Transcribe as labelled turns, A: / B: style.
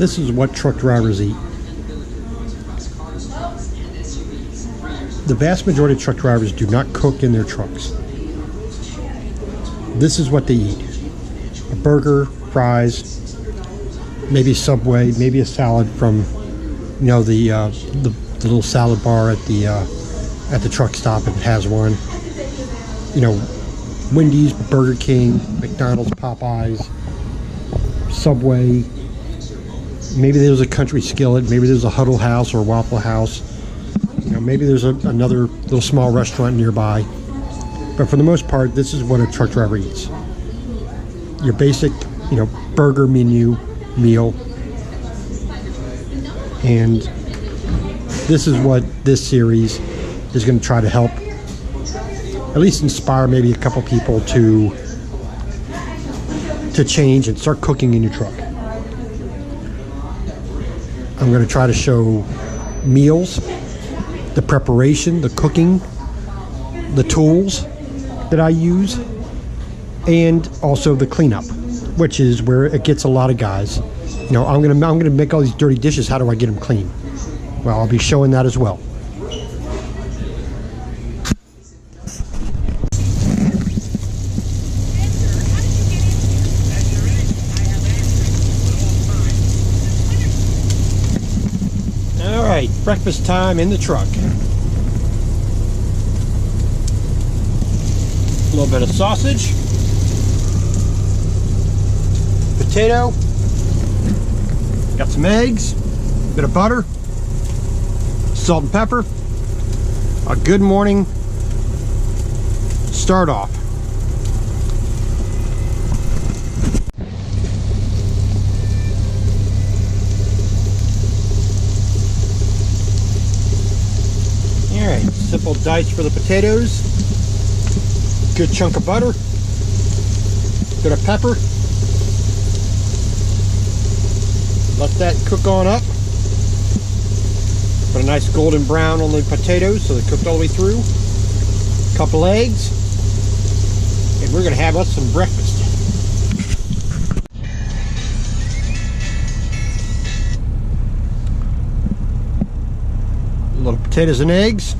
A: This is what truck drivers eat. The vast majority of truck drivers do not cook in their trucks. This is what they eat. A burger, fries, maybe a Subway, maybe a salad from, you know, the little salad bar at the truck stop if it has one. You know, Wendy's, Burger King, McDonald's, Popeyes, Subway. Maybe there's a Country Skillet. Maybe there's a Huddle House or a Waffle House. You know, maybe there's another little small restaurant nearby. But for the most part, this is what a truck driver eats. Your basic, you know, burger menu meal. And this is what this series is going to try to help at least inspire maybe a couple people to change and start cooking in your truck. I'm going to try to show meals, the preparation, the cooking, the tools that I use, and also the cleanup, which is where it gets a lot of guys. You know, I'm gonna make all these dirty dishes. How do I get them clean? Well, I'll be showing that as well. All right, breakfast time in the truck. A little bit of sausage, potato, got some eggs, a bit of butter, salt and pepper, a good morning start off. All right, simple dice for the potatoes. Good chunk of butter, bit of pepper. Let that cook on up. Put a nice golden brown on the potatoes so they cooked all the way through. A couple eggs, and we're gonna have us some breakfast. A little potatoes and eggs.